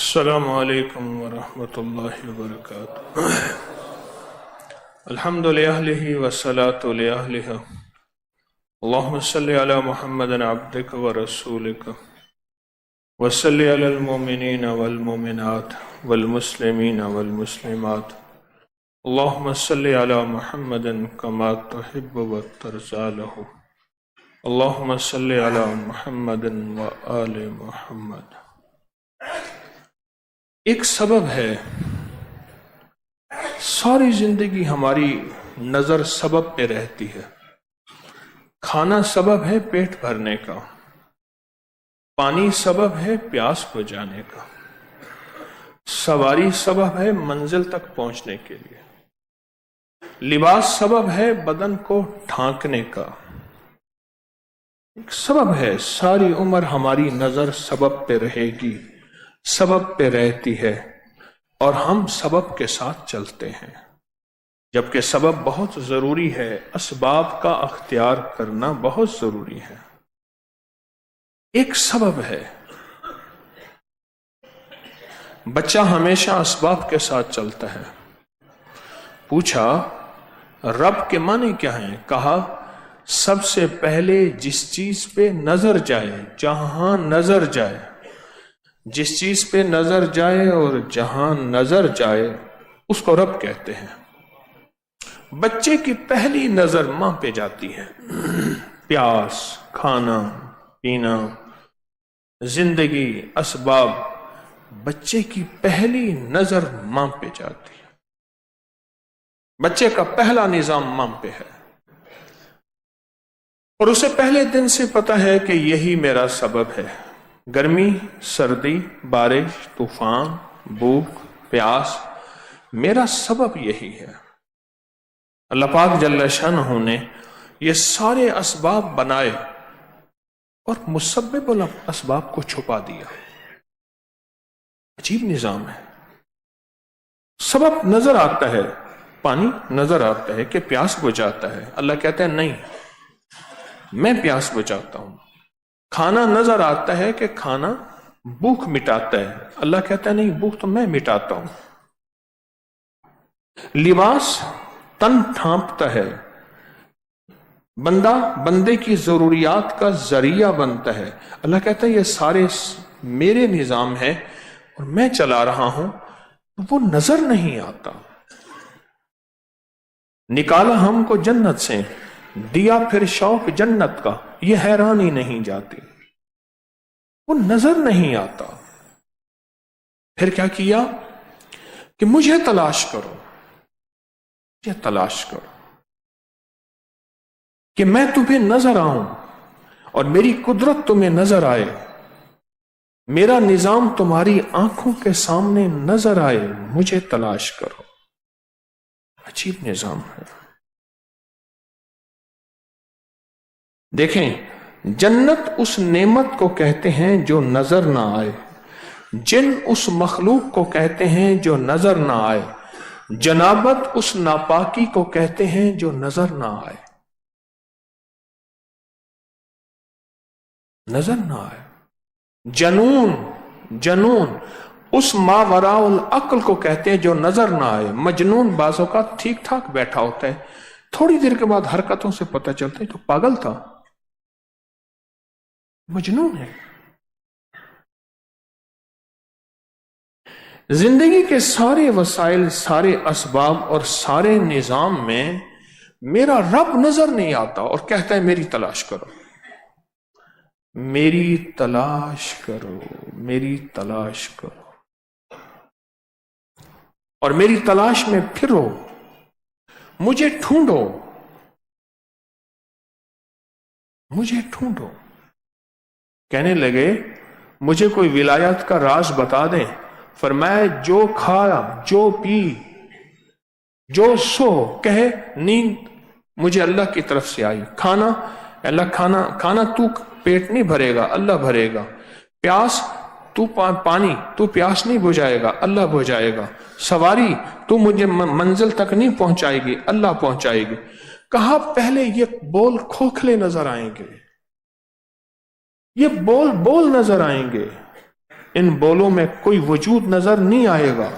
السلام علیکم ورحمۃ اللہ وبرکاتہ۔ الحمد للہ والصلاة لأہلہ، اللہم صلی علی محمد عبدک ورسولک وصلی علی المؤمنین والمؤمنات والمسلمین والمسلمات، اللہم صلی علی محمد کما تحب وترضی لہ، اللہم صلی علی محمد وآل محمد۔ ایک سبب ہے، ساری زندگی ہماری نظر سبب پہ رہتی ہے۔ کھانا سبب ہے پیٹ بھرنے کا، پانی سبب ہے پیاس بجھانے کا، سواری سبب ہے منزل تک پہنچنے کے لیے، لباس سبب ہے بدن کو ڈھانکنے کا۔ ایک سبب ہے، ساری عمر ہماری نظر سبب پہ رہے گی، سبب پہ رہتی ہے، اور ہم سبب کے ساتھ چلتے ہیں، جبکہ سبب بہت ضروری ہے، اسباب کا اختیار کرنا بہت ضروری ہے۔ ایک سبب ہے، بچہ ہمیشہ اسباب کے ساتھ چلتا ہے۔ پوچھا رب کے معنی کیا ہیں؟ کہا سب سے پہلے جس چیز پہ نظر جائے، جہاں نظر جائے، جس چیز پہ نظر جائے اور جہاں نظر جائے اس کو رب کہتے ہیں۔ بچے کی پہلی نظر ماں پہ جاتی ہے، پیاس، کھانا پینا، زندگی، اسباب، بچے کی پہلی نظر ماں پہ جاتی ہے۔ بچے کا پہلا نظام ماں پہ ہے، اور اسے پہلے دن سے پتہ ہے کہ یہی میرا سبب ہے۔ گرمی، سردی، بارش، طوفان، بھوک، پیاس، میرا سبب یہی ہے۔ اللہ پاک جل شانہ نے یہ سارے اسباب بنائے اور مسبب الاسباب کو چھپا دیا۔ عجیب نظام ہے۔ سبب نظر آتا ہے، پانی نظر آتا ہے کہ پیاس بجھاتا ہے، اللہ کہتا ہے نہیں، میں پیاس بجھاتا ہوں۔ کھانا نظر آتا ہے کہ کھانا بھوک مٹاتا ہے، اللہ کہتا ہے نہیں، بھوک تو میں مٹاتا ہوں۔ لباس تن ڈھانپتا ہے، بندے کی ضروریات کا ذریعہ بنتا ہے، اللہ کہتا ہے یہ سارے میرے نظام ہے اور میں چلا رہا ہوں، وہ نظر نہیں آتا۔ نکالا ہم کو جنت سے، دیا پھر شوق جنت کا، یہ حیرانی نہیں جاتی، وہ نظر نہیں آتا۔ پھر کیا کیا کہ مجھے تلاش کرو، مجھے تلاش کرو کہ میں تمہیں نظر آؤں اور میری قدرت تمہیں نظر آئے، میرا نظام تمہاری آنکھوں کے سامنے نظر آئے، مجھے تلاش کرو۔ عجیب نظام ہے۔ دیکھیں، جنت اس نعمت کو کہتے ہیں جو نظر نہ آئے، جن اس مخلوق کو کہتے ہیں جو نظر نہ آئے، جنابت اس ناپاکی کو کہتے ہیں جو نظر نہ آئے، نظر نہ آئے۔ جنون اس ماوراء العقل کو کہتے ہیں جو نظر نہ آئے۔ مجنون بعض اوقات ٹھیک ٹھاک بیٹھا ہوتا ہے، تھوڑی دیر کے بعد حرکتوں سے پتہ چلتا ہے تو پاگل تھا، مجنون ہے۔ زندگی کے سارے وسائل، سارے اسباب اور سارے نظام میں میرا رب نظر نہیں آتا اور کہتا ہے میری تلاش کرو، میری تلاش کرو، میری تلاش کرو، اور میری تلاش میں پھرو، مجھے ڈھونڈو، مجھے ڈھونڈو۔ کہنے لگے مجھے کوئی ولایت کا راز بتا دیں، فرمایا جو کھایا، جو پی، جو سو، کہے نیند مجھے اللہ کی طرف سے آئی، کھانا اللہ کھانا تو پیٹ نہیں بھرے گا، اللہ بھرے گا، پیاس تو پانی تو پیاس نہیں بجھائے گا، اللہ بجھائے گا، سواری تو مجھے منزل تک نہیں پہنچائے گی، اللہ پہنچائے گی۔ کہا پہلے یہ بول کھوکھلے نظر آئیں گے، یہ بول نظر آئیں گے، ان بولوں میں کوئی وجود نظر نہیں آئے گا.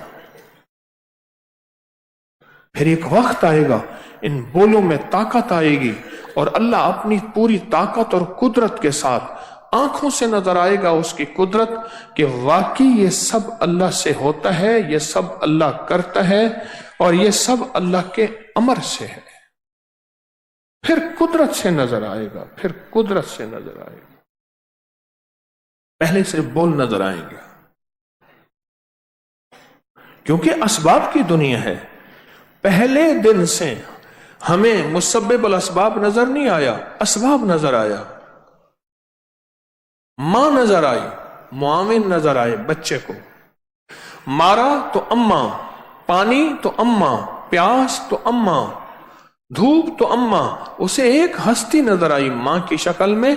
پھر ایک وقت آئے گا ان بولوں میں طاقت آئے گی اور اللہ اپنی پوری طاقت اور قدرت کے ساتھ آنکھوں سے نظر آئے گا اس کی قدرت کہ واقعی یہ سب اللہ سے ہوتا ہے, یہ سب اللہ کرتا ہے اور یہ سب اللہ کے امر سے ہے. پھر قدرت سے نظر آئے گا, پھر قدرت سے نظر آئے گا. پہلے صرف بول نظر آئیں گے کیونکہ اسباب کی دنیا ہے. پہلے دن سے ہمیں مسبب الاسباب نظر نہیں آیا, اسباب نظر آیا. ماں نظر آئی, معاون نظر آئے. بچے کو مارا تو اماں, پانی تو اماں, پیاس تو اماں, دھوپ تو اماں. اسے ایک ہستی نظر آئی ماں کی شکل میں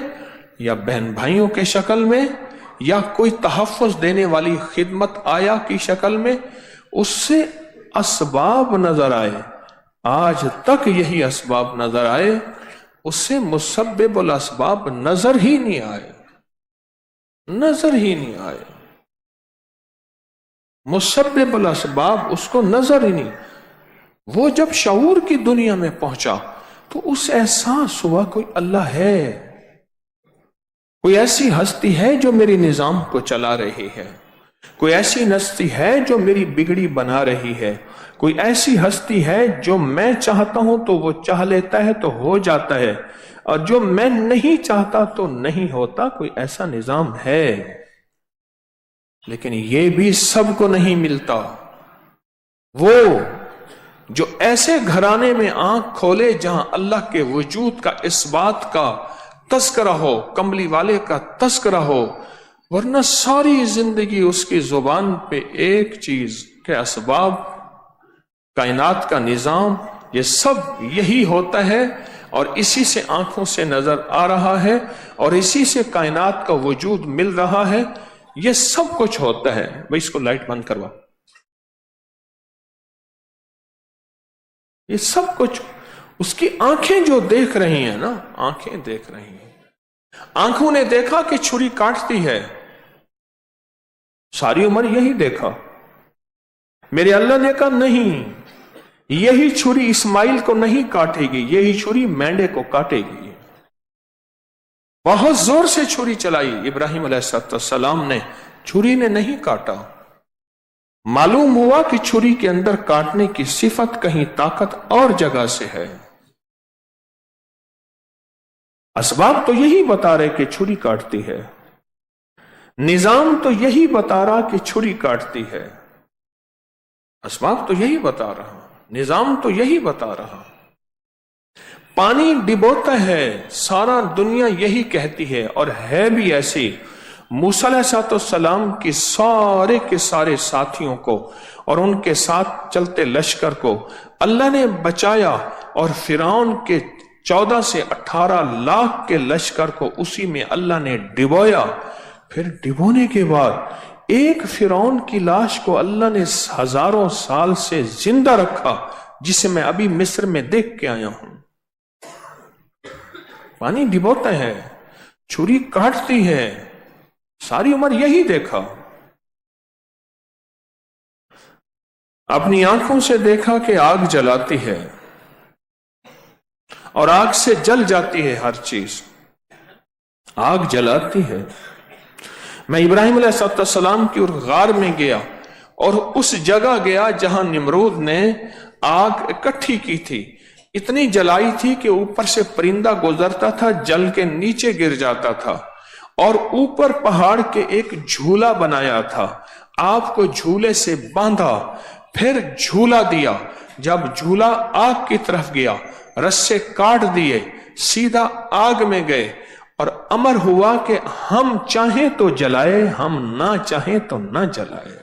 یا بہن بھائیوں کے شکل میں یا کوئی تحفظ دینے والی خدمت آیا کی شکل میں. اس سے اسباب نظر آئے. آج تک یہی اسباب نظر آئے, اس سے مسبب الاسباب نظر ہی نہیں آئے, نظر ہی نہیں آئے. مسبب الاسباب اس کو نظر ہی نہیں. وہ جب شعور کی دنیا میں پہنچا تو اس احساس ہوا کوئی اللہ ہے, کوئی ایسی ہستی ہے جو میری نظام کو چلا رہی ہے, کوئی ایسی ہستی ہے جو میری بگڑی بنا رہی ہے, کوئی ایسی ہستی ہے جو میں چاہتا ہوں تو وہ چاہ لیتا ہے تو ہو جاتا ہے, اور جو میں نہیں چاہتا تو نہیں ہوتا. کوئی ایسا نظام ہے. لیکن یہ بھی سب کو نہیں ملتا. وہ جو ایسے گھرانے میں آنکھ کھولے جہاں اللہ کے وجود کا اس بات کا تذکرہ ہو, کملی والے کا تذکرہ ہو, ورنہ ساری زندگی اس کی زبان پہ ایک چیز کہ اسباب, کائنات کا نظام, یہ سب یہی ہوتا ہے اور اسی سے آنکھوں سے نظر آ رہا ہے اور اسی سے کائنات کا وجود مل رہا ہے. یہ سب کچھ ہوتا ہے. بھائی اس کو لائٹ بند کروا. یہ سب کچھ اس کی آنکھیں جو دیکھ رہی ہیں نا, آنکھیں دیکھ رہی ہیں. آنکھوں نے دیکھا کہ چھری کاٹتی ہے, ساری عمر یہی دیکھا. میرے اللہ نے کہا نہیں, یہی چھری اسماعیل کو نہیں کاٹے گی, یہی چھری مینڈے کو کاٹے گی. بہت زور سے چھری چلائی. ابراہیم علیہ السلام نے, چھری نے نہیں کاٹا. معلوم ہوا کہ چھری کے اندر کاٹنے کی صفت کہیں طاقت اور جگہ سے ہے. اسباب تو یہی بتا رہے کہ چھری کاٹتی ہے, نظام تو یہی بتا رہا کہ چھری کاٹتی ہے. اسباب تو یہی بتا رہا, نظام تو یہی بتا رہا. پانی ڈبوتا ہے, سارا دنیا یہی کہتی ہے اور ہے بھی ایسی. موسیٰ علیہ السلام کی سارے کے سارے ساتھیوں کو اور ان کے ساتھ چلتے لشکر کو اللہ نے بچایا, اور فرعون کے 14 سے 18 لاکھ کے لشکر کو اسی میں اللہ نے ڈبویا. پھر ڈبونے کے بعد ایک فرعون کی لاش کو اللہ نے ہزاروں سال سے زندہ رکھا, جسے میں ابھی مصر میں دیکھ کے آیا ہوں. پانی ڈبوتا ہے, چھری کاٹتی ہے, ساری عمر یہی دیکھا. اپنی آنکھوں سے دیکھا کہ آگ جلاتی ہے اور آگ سے جل جاتی ہے ہر چیز, آگ جلاتی ہے. میں ابراہیم علیہ السلام کی غار میں گیا اور اس جگہ گیا جہاں نمرود نے آگ اکٹھی کی تھی. اتنی جلائی تھی کہ اوپر سے پرندہ گزرتا تھا, جل کے نیچے گر جاتا تھا, اور اوپر پہاڑ کے ایک جھولا بنایا تھا. آپ کو جھولے سے باندھا, پھر جھولا دیا. جب جھولا آگ کی طرف گیا, رسے کاٹ دیے, سیدھا آگ میں گئے, اور امر ہوا کہ ہم چاہیں تو جلائے, ہم نہ چاہیں تو نہ جلائے.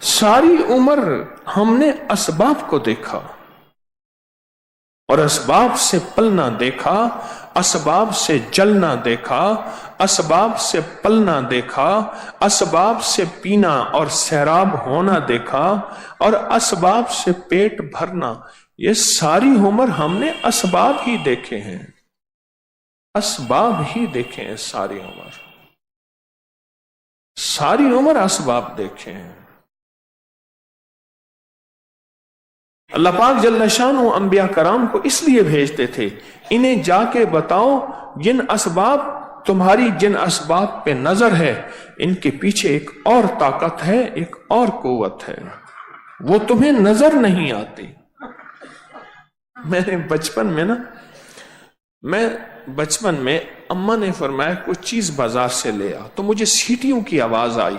ساری عمر ہم نے اسباب کو دیکھا اور اسباب سے پلنا دیکھا, اسباب سے جلنا دیکھا, اسباب سے پلنا دیکھا, اسباب سے پینا اور سیراب ہونا دیکھا, اور اسباب سے پیٹ بھرنا. یہ ساری عمر ہم نے اسباب ہی دیکھے ہیں. اسباب ہی دیکھیں ساری عمر اسباب دیکھیں. اللہ پاک جل شانہ انبیاء کرام کو اس لیے بھیجتے تھے، انہیں جا کے بتاؤ تمہاری جن اسباب پہ نظر ہے ان کے پیچھے ایک اور طاقت ہے، ایک اور قوت ہے، وہ تمہیں نظر نہیں آتی. میں نے بچپن میں اماں نے فرمایا کوئی چیز بازار سے لے آ، تو مجھے سیٹیوں کی آواز آئی.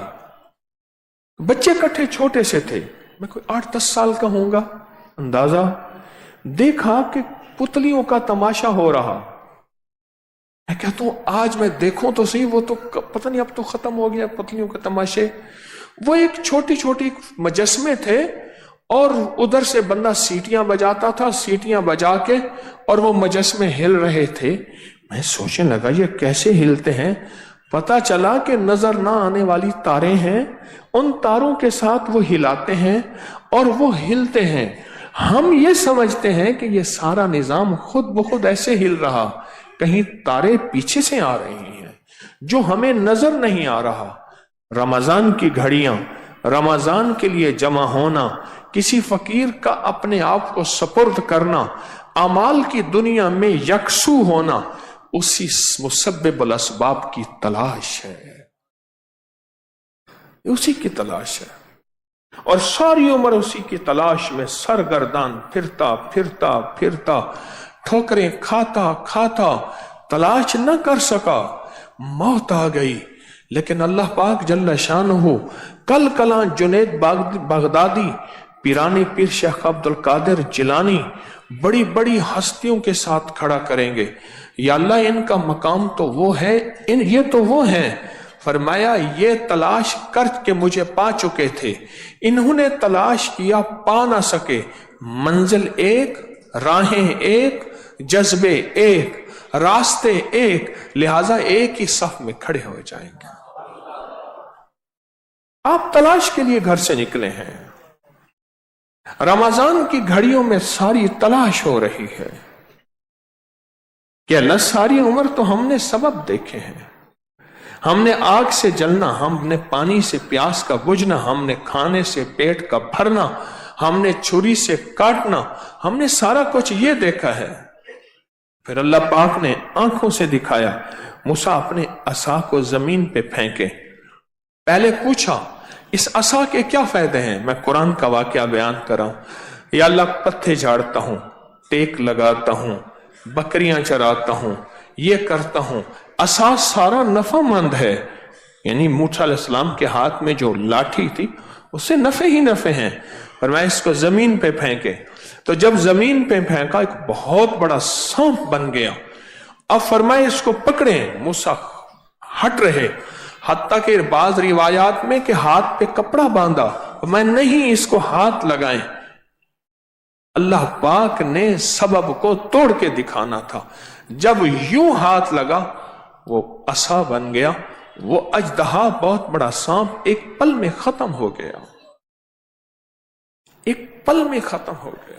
بچے کٹھے چھوٹے سے تھے، میں کوئی 8-10 سال کا ہوں گا اندازہ. دیکھا کہ پتلیوں کا تماشا ہو رہا. میں کہتا ہوں آج میں دیکھوں تو صحیح، وہ تو پتہ نہیں اب تو ختم ہو گیا پتلیوں کے تماشے. وہ ایک چھوٹی چھوٹی مجسمے تھے اور ادھر سے بندہ سیٹیاں بجاتا تھا، سیٹیاں بجا کے اور وہ مجسمے ہل رہے تھے. میں سوچنے لگا یہ کیسے ہلتے ہیں. پتا چلا کہ نظر نہ آنے والی تاریں ہیں، ان تاروں کے ساتھ وہ ہلاتے ہیں اور وہ ہلتے ہیں. ہم یہ سمجھتے ہیں کہ یہ سارا نظام خود بخود ایسے ہل رہا، کہیں تارے پیچھے سے آ رہی ہیں جو ہمیں نظر نہیں آ رہا. رمضان کی گھڑیاں، رمضان کے لیے جمع ہونا، کسی فقیر کا اپنے آپ کو سپرد کرنا، اعمال کی دنیا میں یکسو ہونا، اسی مسبب الاسباب کی تلاش ہے، اسی کی تلاش ہے. اور ساری عمر اسی کی تلاش میں سرگردان پھرتا ٹھوکریں کھاتا تلاش نہ کر سکا. موت آ گئی. لیکن اللہ پاک جل شانہ کل کلاں جنید بغدادی، پیرانی پیر شیخ عبد القادر جیلانی، بڑی بڑی ہستیوں کے ساتھ کھڑا کریں گے. یا اللہ ان کا مقام تو وہ ہے، یہ تو وہ ہیں. فرمایا یہ تلاش کر کے مجھے پا چکے تھے، انہوں نے تلاش کیا پا نہ سکے. منزل ایک، راہیں ایک، جذبے ایک، راستے ایک، لہذا ایک ہی صف میں کھڑے ہو جائیں گے. آپ تلاش کے لیے گھر سے نکلے ہیں. رمضان کی گھڑیوں میں ساری تلاش ہو رہی ہے کہ اللہ ساری عمر تو ہم نے سبب دیکھے ہیں. ہم نے آگ سے جلنا، ہم نے پانی سے پیاس کا بجھنا، ہم نے کھانے سے پیٹ کا بھرنا، ہم نے چھری سے کاٹنا، ہم نے سارا کچھ یہ دیکھا ہے. پھر اللہ پاک نے آنکھوں سے دکھایا. موسیٰ اپنے عصا کو زمین پہ پھینکے. پہلے پوچھا اس عصا کے کیا فائدے ہیں؟ میں قرآن کا واقعہ بیان کر رہا ہوں. یا اللہ پتھے جھاڑتا ہوں، ٹیک لگاتا ہوں، بکریاں چراتا ہوں، یہ کرتا ہوں. عصا سارا نفع مند ہے. یعنی موسیٰ علیہ السلام کے ہاتھ میں جو لاٹھی تھی اس سے نفع ہی نفع ہیں. اور میں اس کو زمین پہ پھینکے تو جب زمین پہ پھینکا ایک بہت بڑا سانپ بن گیا. اب فرمائے اس کو پکڑیں. موسیٰ ہٹ رہے، حتیٰ کہ بعض روایات میں کہ ہاتھ پہ کپڑا باندھا. میں نہیں، اس کو ہاتھ لگائیں. اللہ پاک نے سبب کو توڑ کے دکھانا تھا. جب یوں ہاتھ لگا وہ عصا بن گیا. وہ اژدہا بہت بڑا سانپ ایک پل میں ختم ہو گیا، ایک پل میں ختم ہو گیا،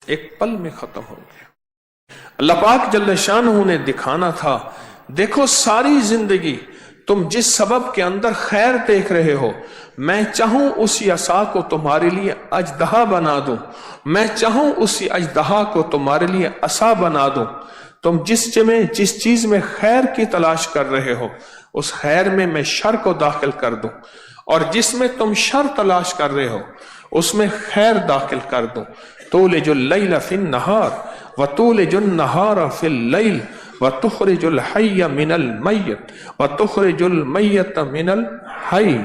ایک پل میں ختم ہو گیا. اللہ پاک جل شانہ نے دکھانا تھا دیکھو ساری زندگی تم جس سبب کے اندر خیر دیکھ رہے ہو، میں چاہوں اسی عصا کو تمہارے لیے اژدہا بنا دوں، میں چاہوں اسی اژدہا کو تمہارے لیے عصا بنا دوں. تم جس چیز میں خیر کی تلاش کر رہے ہو اس خیر میں شر کو داخل کر دوں، اور جس میں تم شر تلاش کر رہے ہو اس میں خیر داخل کر دوں. تولج اللیل فی النہار وتولج النہار فی اللیل وتخرج الحی من المیت وتخرج المیت من الحی.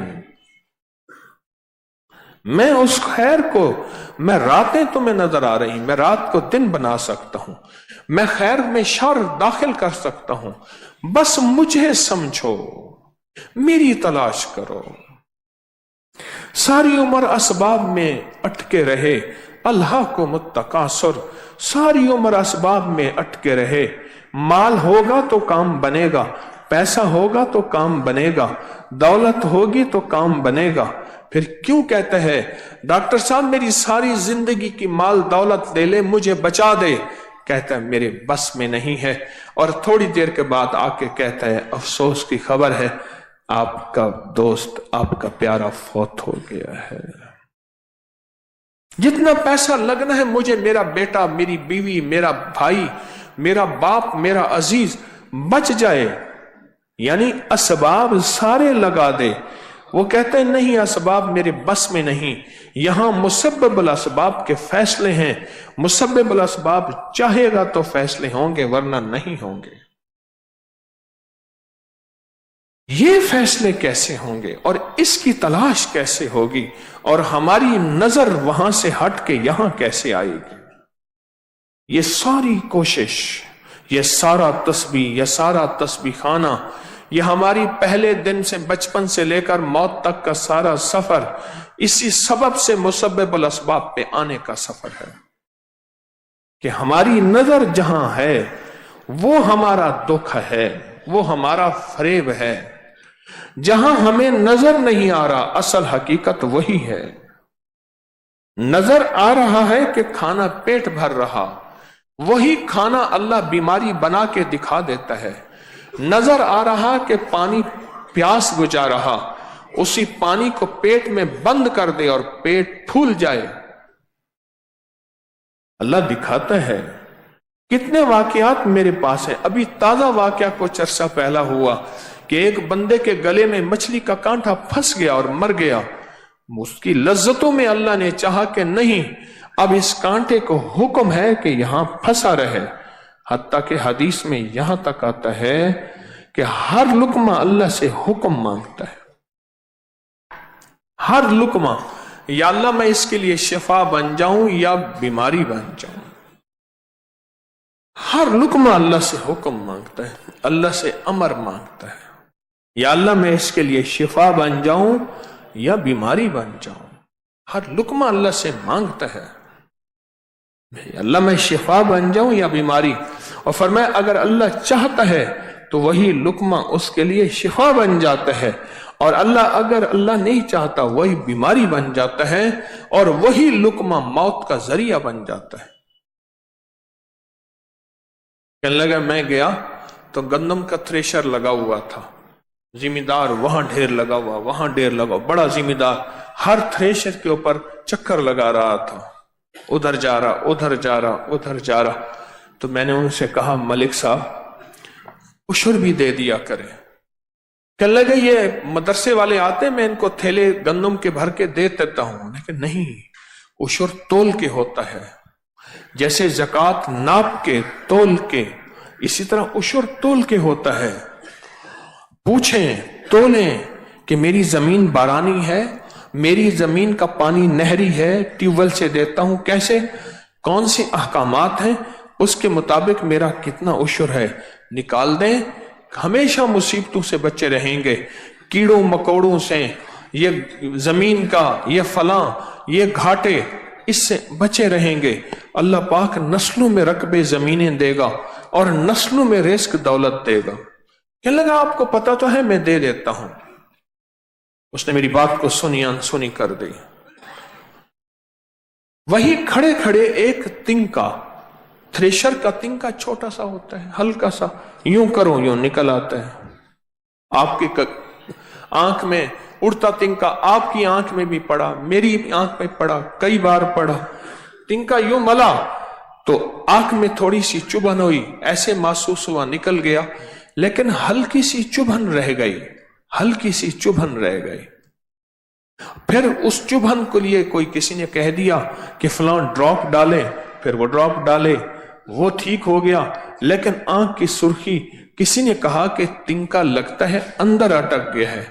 میں اس خیر کو، میں راتیں تمہیں نظر آ رہی، میں رات کو دن بنا سکتا ہوں، میں خیر میں شر داخل کر سکتا ہوں. بس مجھے سمجھو، میری تلاش کرو. ساری عمر اسباب میں اٹکے رہے. الہاکم التکاثر، ساری عمر اسباب میں اٹکے رہے. مال ہوگا تو کام بنے گا، پیسہ ہوگا تو کام بنے گا، دولت ہوگی تو کام بنے گا. پھر کیوں کہتے ہیں ڈاکٹر صاحب میری ساری زندگی کی مال دولت لے لے مجھے بچا دے؟ کہتا ہے میرے بس میں نہیں ہے، اور تھوڑی دیر کے بعد آ کے کہتا ہے افسوس کی خبر ہے، آپ کا دوست، آپ کا پیارا فوت ہو گیا ہے۔ جتنا پیسہ لگنا ہے مجھے، میرا بیٹا، میری بیوی، میرا بھائی، میرا باپ، میرا عزیز بچ جائے، یعنی اسباب سارے لگا دے۔ وہ کہتے ہیں نہیں، اسباب میرے بس میں نہیں، یہاں مسبب الاسباب کے فیصلے ہیں، مسبب الاسباب چاہے گا تو فیصلے ہوں گے ورنہ نہیں ہوں گے۔ یہ فیصلے کیسے ہوں گے اور اس کی تلاش کیسے ہوگی، اور ہماری نظر وہاں سے ہٹ کے یہاں کیسے آئے گی؟ یہ ساری کوشش، یہ سارا تسبیح، یہ سارا تسبیح خانہ، یہ ہماری پہلے دن سے، بچپن سے لے کر موت تک کا سارا سفر اسی سبب سے مسبب الاسباب پہ آنے کا سفر ہے کہ ہماری نظر جہاں ہے وہ ہمارا دکھ ہے، وہ ہمارا فریب ہے۔ جہاں ہمیں نظر نہیں آ رہا اصل حقیقت وہی ہے۔ نظر آ رہا ہے کہ کھانا پیٹ بھر رہا، وہی کھانا اللہ بیماری بنا کے دکھا دیتا ہے۔ نظر آ رہا کہ پانی پیاس بجھا رہا، اسی پانی کو پیٹ میں بند کر دے اور پیٹ پھول جائے، اللہ دکھاتا ہے۔ کتنے واقعات میرے پاس ہیں، ابھی تازہ واقعہ کچھ عرصہ پہلا ہوا کہ ایک بندے کے گلے میں مچھلی کا کانٹا پھنس گیا اور مر گیا۔ اس کی لذتوں میں اللہ نے چاہا کہ نہیں، اب اس کانٹے کو حکم ہے کہ یہاں پھنسا رہے، حتیٰ کہ حدیث میں یہاں تک آتا ہے کہ ہر لقمہ اللہ سے حکم مانگتا ہے، ہر لقمہ، یا اللہ میں اس کے لیے شفا بن جاؤں یا بیماری بن جاؤں، ہر لقمہ اللہ سے حکم مانگتا ہے، اللہ سے امر مانگتا ہے، یا اللہ میں اس کے لیے شفا بن جاؤں یا بیماری بن جاؤں، ہر لقمہ اللہ سے مانگتا ہے اللہ میں شفا بن جاؤں یا بیماری، اور فرمایا اگر اللہ چاہتا ہے تو وہی لقمہ اس کے لیے شفا بن جاتا ہے، اور اگر اللہ نہیں چاہتا وہی بیماری بن جاتا ہے، اور وہی لقمہ موت کا ذریعہ بن جاتا ہے۔ کہنے لگا میں گیا تو گندم کا تھریشر لگا ہوا تھا، ذمہ دار وہاں ڈھیر لگا ہوا، وہاں ڈھیر لگا ہوا، بڑا ذمہ دار ہر تھریشر کے اوپر چکر لگا رہا تھا، ادھر جا رہا، ادھر جا رہا، ادھر جا رہا۔ تو میں نے ان سے کہا ملک صاحب عشر بھی دے دیا کرے۔ کہنے لگے یہ مدرسے والے آتے میں ان کو تھیلے گندم کے بھر کے دے دیتا ہوں، لیکن نہیں، عشر تول کے ہوتا ہے، جیسے زکوٰۃ ناپ کے تول کے، اسی طرح عشر تول کے ہوتا ہے۔ پوچھیں، تولیں کہ میری زمین بارانی ہے، میری زمین کا پانی نہری ہے، ٹیوب ویل سے دیتا ہوں، کیسے، کون سے احکامات ہیں، اس کے مطابق میرا کتنا عشر ہے، نکال دیں، ہمیشہ مصیبتوں سے بچے رہیں گے، کیڑوں مکوڑوں سے، یہ زمین کا، یہ فلاں، یہ گھاٹے، اس سے بچے رہیں گے۔ اللہ پاک نسلوں میں رقبے زمینیں دے گا اور نسلوں میں رزق دولت دے گا۔ کہنے لگا آپ کو پتا تو ہے، میں دے دیتا ہوں۔ اس نے میری بات کو سنی انسنی کر دی۔ وہی کھڑے کھڑے ایک تنکا، تھریشر کا تنکا چھوٹا سا ہوتا ہے، ہلکا سا، یوں کرو یوں نکل آتا ہے، آپ کی آنکھ میں اڑتا تنکا، آپ کی آنکھ میں بھی پڑا، میری آنکھ میں پڑا، کئی بار پڑا، تنکا یوں ملا تو آنکھ میں تھوڑی سی چبھن ہوئی، ایسے محسوس ہوا نکل گیا، لیکن ہلکی سی چبھن رہ گئی، ہلکی سی چبھن رہ گئی۔ پھر اس چبھن کو لیے کوئی کسی نے کہہ دیا کہ فلاں ڈراپ ڈالے، پھر وہ ڈراپ ڈالے، وہ ٹھیک ہو گیا، لیکن آنکھ کی سرخی، کسی نے کہا کہ تنکا لگتا ہے اندر اٹک گیا ہے۔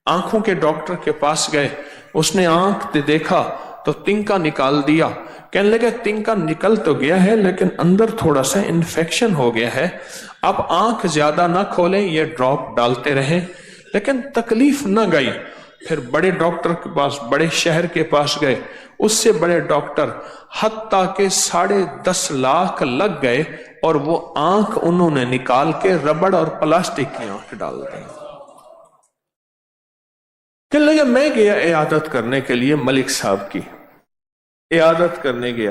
آنکھوں کے ڈاکٹر کے پاس گئے، اس نے آنکھ دیکھا تو تنکا نکال دیا۔ کہنے لگے تنکا نکل تو گیا ہے لیکن اندر تھوڑا سا انفیکشن ہو گیا ہے، اب آنکھ زیادہ نہ کھولیں، یہ ڈراپ ڈالتے رہیں، لیکن تکلیف نہ گئی۔ پھر بڑے ڈاکٹر کے پاس، بڑے شہر کے پاس گئے، اس سے بڑے ڈاکٹر، حتیٰ کہ 10.5 لاکھ لگ گئے، اور وہ آنکھ انہوں نے نکال کے ربڑ اور پلاسٹک کی آنکھ ڈال دی۔ کہنے لگے میں گیا عیادت کرنے کے لیے، ملک صاحب کی عیادت کرنے گیا،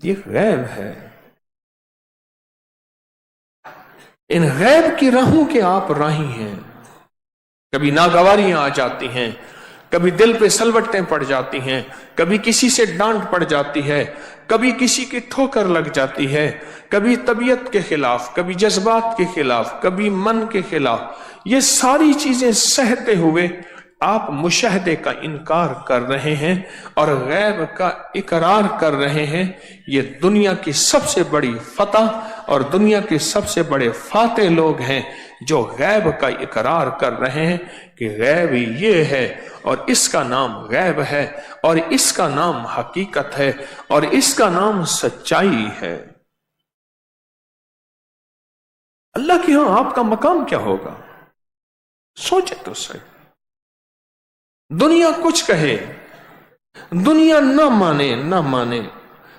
یہ غیب ہے. ان غیب کی راہوں کے آپ راہی ہیں. کبھی ناگواریاں آ جاتی ہیں، کبھی دل پہ سلوٹیں پڑ جاتی ہیں، کبھی کسی سے ڈانٹ پڑ جاتی ہے، کبھی کسی کی ٹھوکر لگ جاتی ہے، کبھی طبیعت کے خلاف، کبھی جذبات کے خلاف، کبھی من کے خلاف. یہ ساری چیزیں سہتے ہوئے آپ مشاہدے کا انکار کر رہے ہیں اور غیب کا اقرار کر رہے ہیں. یہ دنیا کی سب سے بڑی فتح اور دنیا کے سب سے بڑے فاتح لوگ ہیں جو غیب کا اقرار کر رہے ہیں کہ غیب یہ ہے اور اس کا نام غیب ہے اور اس کا نام حقیقت ہے اور اس کا نام سچائی ہے. اللہ کے ہاں آپ کا مقام کیا ہوگا؟ سوچے تو صحیح. دنیا کچھ کہے، دنیا نہ مانے.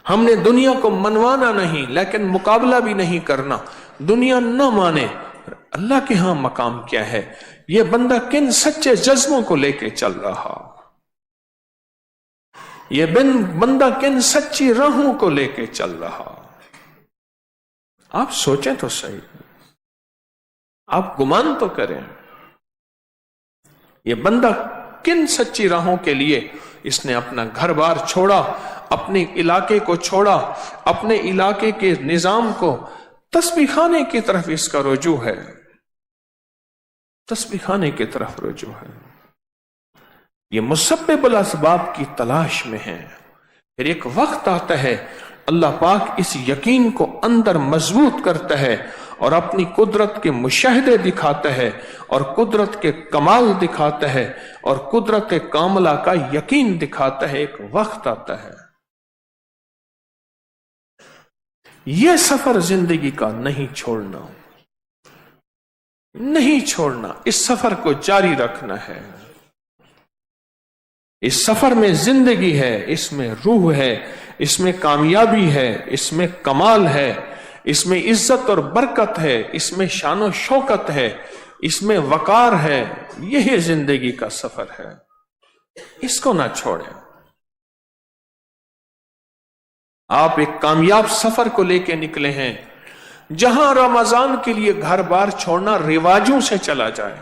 ہم نے دنیا کو منوانا نہیں لیکن مقابلہ بھی نہیں کرنا. دنیا نہ مانے، اللہ کے ہاں مقام کیا ہے؟ یہ بندہ کن سچے جذبوں کو لے کے چل رہا، یہ بندہ کن سچی راہوں کو لے کے چل رہا. آپ سوچیں تو صحیح، آپ گمان تو کریں. یہ بندہ کن سچی راہوں کے لیے اس نے اپنا گھر بار چھوڑا، اپنے علاقے کو چھوڑا، اپنے علاقے کے نظام کو. تسبیح خانے کی طرف اس کا رجوع ہے، تسبیح خانے کی طرف رجوع ہے. یہ مسبب الاسباب کی تلاش میں ہے. پھر ایک وقت آتا ہے اللہ پاک اس یقین کو اندر مضبوط کرتا ہے اور اپنی قدرت کے مشاہدے دکھاتا ہے اور قدرت کے کمال دکھاتا ہے اور قدرت کاملہ کا یقین دکھاتا ہے. ایک وقت آتا ہے. یہ سفر زندگی کا نہیں چھوڑنا، نہیں چھوڑنا. اس سفر کو جاری رکھنا ہے. اس سفر میں زندگی ہے، اس میں روح ہے، اس میں کامیابی ہے، اس میں کمال ہے، اس میں عزت اور برکت ہے، اس میں شان و شوکت ہے، اس میں وقار ہے. یہی زندگی کا سفر ہے. اس کو نہ چھوڑیں. آپ ایک کامیاب سفر کو لے کے نکلے ہیں جہاں رمضان کے لیے گھر بار چھوڑنا رواجوں سے چلا جائے.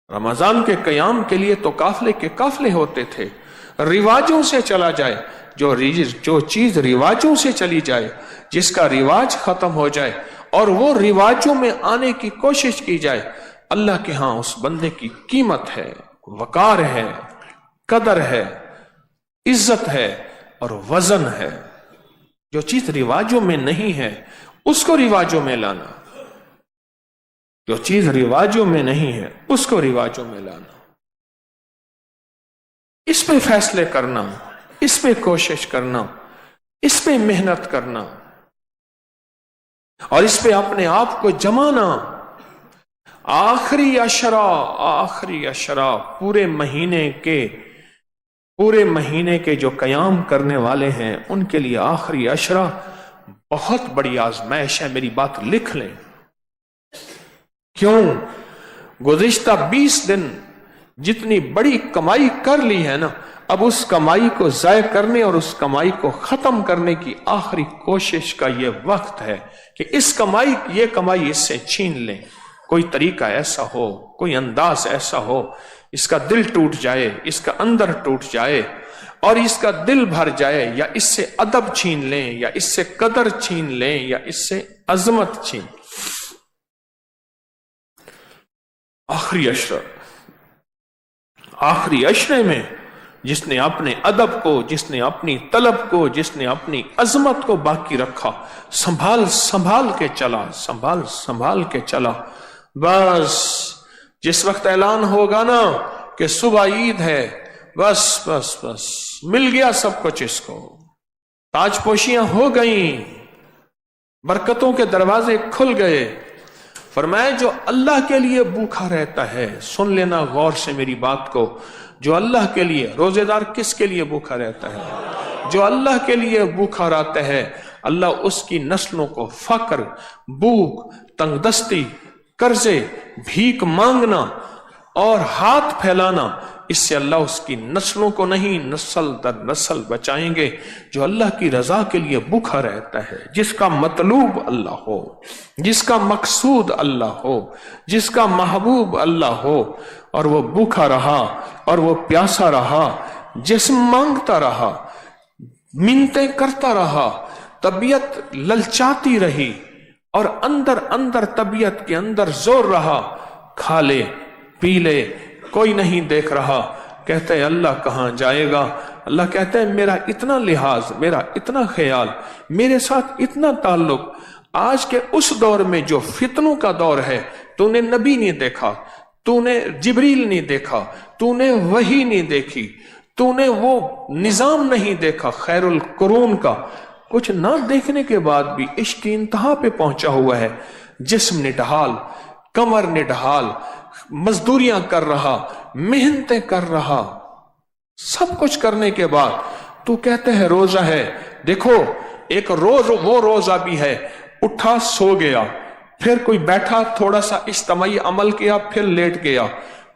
رمضان کے قیام کے لیے تو قافلے کے قافلے ہوتے تھے. رواجوں سے چلا جائے. جو چیز رواجوں سے چلی جائے، جس کا رواج ختم ہو جائے اور وہ رواجوں میں آنے کی کوشش کی جائے، اللہ کے ہاں اس بندے کی قیمت ہے، وقار ہے، قدر ہے، عزت ہے اور وزن ہے. جو چیز رواجوں میں نہیں ہے اس کو رواجوں میں لانا، جو چیز رواجوں میں نہیں ہے اس کو رواجوں میں لانا. اس پہ فیصلے کرنا، اس پہ کوشش کرنا، اس پہ محنت کرنا اور اس پہ اپنے آپ کو جمانا. آخری عشرہ پورے مہینے کے جو قیام کرنے والے ہیں ان کے لیے آخری عشرہ بہت بڑی آزمائش ہے. میری بات لکھ لیں. کیوں؟ گزشتہ 20 دن جتنی بڑی کمائی کر لی ہے نا، اب اس کمائی کو ضائع کرنے اور اس کمائی کو ختم کرنے کی آخری کوشش کا یہ وقت ہے کہ یہ کمائی اس سے چھین لیں. کوئی طریقہ ایسا ہو، کوئی انداز ایسا ہو، اس کا دل ٹوٹ جائے، اس کا اندر ٹوٹ جائے اور اس کا دل بھر جائے، یا اس سے ادب چھین لیں، یا اس سے قدر چھین لیں، یا اس سے عظمت چھین. آخری عشرے میں جس نے اپنے ادب کو، جس نے اپنی طلب کو، جس نے اپنی عظمت کو باقی رکھا، سنبھال کے چلا. بس جس وقت اعلان ہوگا نا کہ صبح عید ہے، بس مل گیا سب کچھ. اس کو تاج پوشیاں ہو گئیں، برکتوں کے دروازے کھل گئے. فرمایا جو اللہ کے لیے بھوکا رہتا ہے، سن لینا غور سے میری بات کو، جو اللہ کے لیے، روزے دار کس کے لیے بھوکا رہتا ہے؟ جو اللہ کے لیے بھوکا رہتا ہے، اللہ اس کی نسلوں کو فقر، بھوک، تنگ دستی، قرضے، بھیک مانگنا اور ہاتھ پھیلانا، اس سے اللہ اس کی نسلوں کو نہیں نسل در نسل بچائیں گے، جو اللہ کی رضا کے لیے بھوکا رہتا ہے، جس کا مطلوب اللہ ہو، جس کا مقصود اللہ ہو، جس کا محبوب اللہ ہو، اور وہ بھوکا رہا اور وہ پیاسا رہا، جسم مانگتا رہا، منتیں کرتا رہا، طبیعت للچاتی رہی، اور اندر اندر طبیعت کے اندر زور رہا، کھا لے پی لے، کوئی نہیں دیکھ رہا، کہتے ہیں اللہ کہاں جائے گا؟ اللہ کہتے ہیں میرا اتنا لحاظ، میرا اتنا خیال، میرے ساتھ اتنا تعلق، آج کے اس دور میں جو فتنوں کا دور ہے، تو نے نبی نہیں دیکھا، تو نے جبریل نہیں دیکھا، تو نے وحی نہیں دیکھی، تو نے وہ نظام نہیں دیکھا خیر القرون کا، کچھ نہ دیکھنے کے بعد بھی عشق کی انتہا پہ پہنچا ہوا ہے، جسم نڈھال، کمر نڈھال، مزدوریاں کر رہا، محنتیں کر رہا، سب کچھ کرنے کے بعد تو کہتے ہیں روزہ ہے۔ دیکھو ایک وہ روزہ بھی ہے، اٹھا سو گیا، پھر کوئی بیٹھا تھوڑا سا اجتماعی عمل کیا، پھر لیٹ گیا،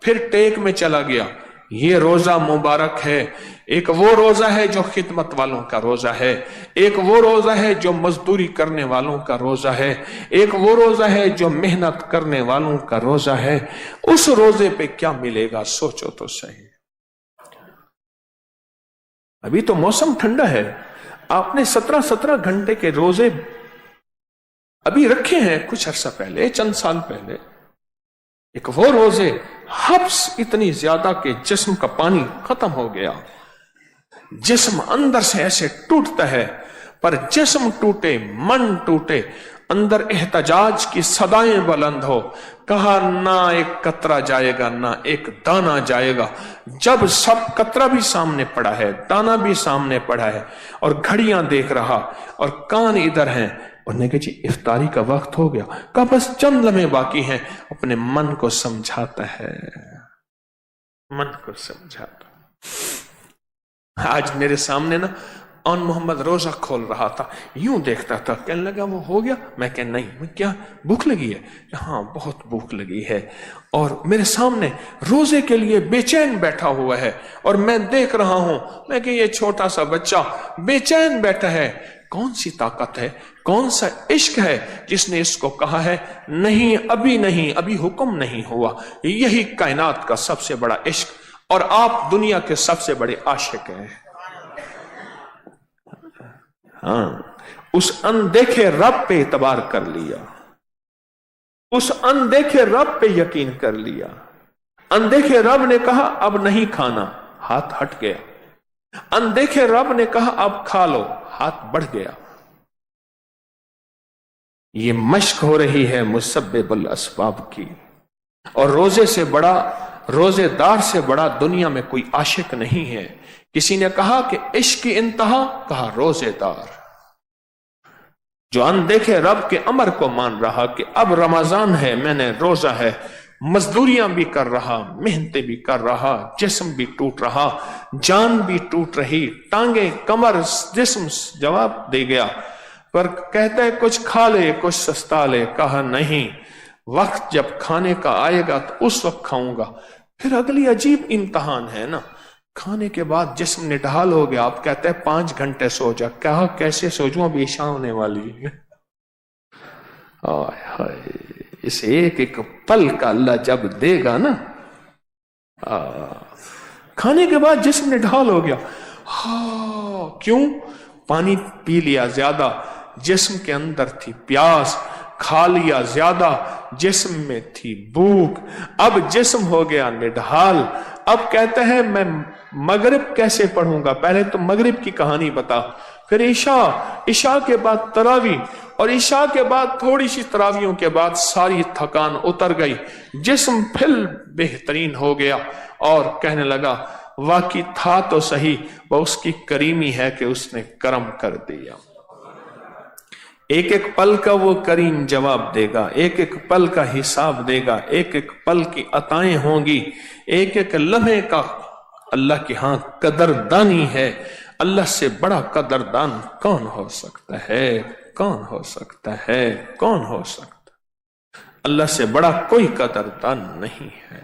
پھر ٹیک میں چلا گیا، یہ روزہ مبارک ہے۔ ایک وہ روزہ ہے جو خدمت والوں کا روزہ ہے، ایک وہ روزہ ہے جو مزدوری کرنے والوں کا روزہ ہے، ایک وہ روزہ ہے جو محنت کرنے والوں کا روزہ ہے۔ اس روزے پہ کیا ملے گا سوچو تو صحیح۔ ابھی تو موسم ٹھنڈا ہے، آپ نے 17 گھنٹے کے روزے ابھی رکھے ہیں کچھ عرصہ پہلے، چند سال پہلے۔ ایک وہ روزے حبس اتنی زیادہ کہ جسم کا پانی ختم ہو گیا، جسم اندر سے ایسے ٹوٹتا ہے، پر جسم ٹوٹے من ٹوٹے، اندر احتجاج کی صدائیں بلند ہو، کہا نہ ایک قطرہ جائے گا نہ ایک دانہ جائے گا۔ جب سب قطرہ بھی سامنے پڑا ہے، دانہ بھی سامنے پڑا ہے، اور گھڑیاں دیکھ رہا اور کان ادھر ہیں، انہوں نے کہا جی افطاری کا وقت ہو گیا، کہا بس چند لمحے باقی ہیں، اپنے من کو سمجھاتا ہے، من کو سمجھاتا۔ آج میرے سامنے نا آن محمد روزہ کھول رہا تھا، یوں دیکھتا تھا، کہنے لگا وہ ہو گیا؟ میں کہ نہیں، میں کیا بھوک لگی ہے؟ ہاں بہت بھوک لگی ہے، اور میرے سامنے روزے کے لیے بے چین بیٹھا ہوا ہے، اور میں دیکھ رہا ہوں، میں کہ یہ چھوٹا سا بچہ بے چین بیٹھا ہے، کون سی طاقت ہے، کون سا عشق ہے جس نے اس کو کہا ہے نہیں ابھی نہیں، ابھی حکم نہیں ہوا؟ یہی کائنات کا سب سے بڑا عشق، اور آپ دنیا کے سب سے بڑے عاشق ہیں۔ ہاں، اس اندیکھے رب پہ اعتبار کر لیا، اس اندیکھے رب پہ یقین کر لیا۔ اندیکھے رب نے کہا اب نہیں کھانا، ہاتھ ہٹ گیا۔ اندیکھے رب نے کہا اب کھا لو، ہاتھ بڑھ گیا۔ یہ مشق ہو رہی ہے مسبب الاسباب کی، اور روزے سے بڑا، روزے دار سے بڑا دنیا میں کوئی عاشق نہیں ہے۔ کسی نے کہا کہ عشق کی انتہا، کہا روزے دار، جو اندیکھے رب کے امر کو مان رہا کہ اب رمضان ہے، میں نے روزہ ہے، مزدوریاں بھی کر رہا، محنتیں بھی کر رہا، جسم بھی ٹوٹ رہا، جان بھی ٹوٹ رہی، ٹانگیں کمر جسم جواب دے گیا، پر کہتا ہے کچھ کھا لے کچھ سستا لے، کہا نہیں، وقت جب کھانے کا آئے گا تو اس وقت کھاؤں گا۔ پھر اگلی عجیب امتحان ہے نا، کھانے کے بعد جسم نڈھال ہو گیا، آپ کہتے ہیں 5 گھنٹے سو جا، کہا کیسے سو جاؤں، ابھی عشاء ہونے والی ہے۔ آئے ہائے، اس ایک ایک پل کا اللہ جب دے گا نا، کھانے کے بعد جسم نڈھال ہو گیا، ہاں کیوں؟ پانی پی لیا زیادہ، جسم کے اندر تھی پیاس، کھا لیا زیادہ، جسم میں تھی بھوک، اب جسم ہو گیا نڈھال۔ اب کہتے ہیں میں مغرب کیسے پڑھوں گا؟ پہلے تو مغرب کی کہانی بتا، پھر عشاء کے بعد تراویح، اور عشاء کے بعد تھوڑی سی تراویحوں کے بعد ساری تھکان اتر گئی، جسم پھر بہترین ہو گیا، اور کہنے لگا واقعی تھا تو صحیح، وہ اس کی کریمی ہے کہ اس نے کرم کر دیا۔ ایک ایک پل کا وہ کریم جواب دے گا، ایک ایک پل کا حساب دے گا، ایک ایک پل کی عطائیں ہوں گی، ایک ایک لمحے کا اللہ کے ہاں قدردانی ہے۔ اللہ سے بڑا قدردان کون ہو سکتا ہے؟ کون ہو سکتا ہے؟ کون ہو سکتا؟ اللہ سے بڑا کوئی قدردان نہیں ہے۔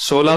16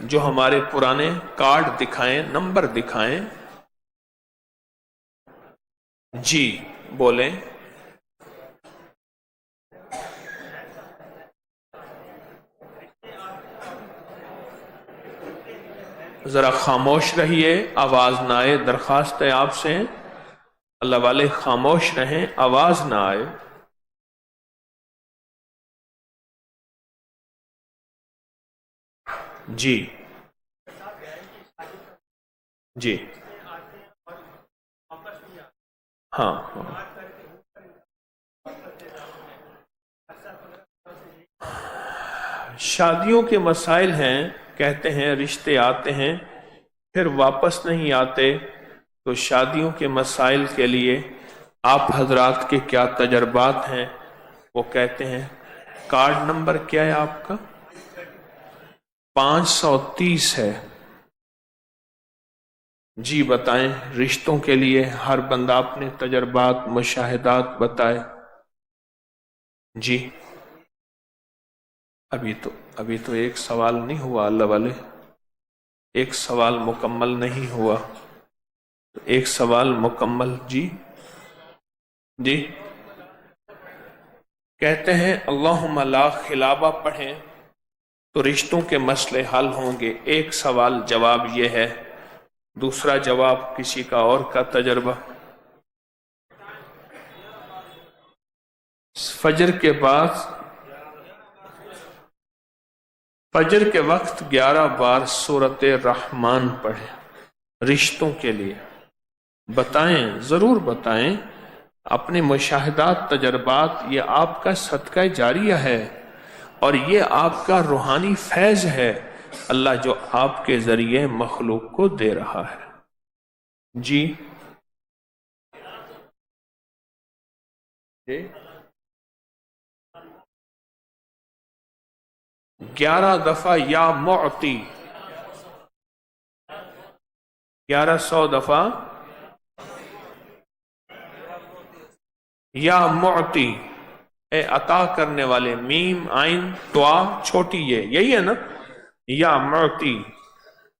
جو ہمارے پرانے کارڈ دکھائیں، نمبر دکھائیں. جی بولیں. ذرا خاموش رہیے، آواز نہ آئے. درخواست ہے آپ سے، اللہ والے خاموش رہیں، آواز نہ آئے. جی جی ہاں ہاں. شادیوں کے مسائل ہیں، کہتے ہیں رشتے آتے ہیں پھر واپس نہیں آتے، تو شادیوں کے مسائل کے لیے آپ حضرات کے کیا تجربات ہیں وہ کہتے ہیں. کارڈ نمبر کیا ہے آپ کا؟ 530 ہے. جی بتائیں. رشتوں کے لیے ہر بندہ اپنے تجربات، مشاہدات بتائے. جی ابھی تو ایک سوال نہیں ہوا اللہ والے، ایک سوال مکمل نہیں ہوا. ایک سوال مکمل. جی جی کہتے ہیں اللہم لا خلابہ پڑھیں تو رشتوں کے مسئلے حل ہوں گے. ایک سوال جواب یہ ہے، دوسرا جواب کسی کا اور کا تجربہ. فجر کے وقت 11 بار سورۃ الرحمن پڑھیں رشتوں کے لیے. بتائیں، ضرور بتائیں اپنے مشاہدات، تجربات. یہ آپ کا صدقہ جاریہ ہے اور یہ آپ کا روحانی فیض ہے، اللہ جو آپ کے ذریعے مخلوق کو دے رہا ہے. جی 11 دفعہ یا معطی، 1100 دفعہ یا معطی، اے عطا کرنے والے. میم عین طا چھوٹی یہی ہے نا، یا معطی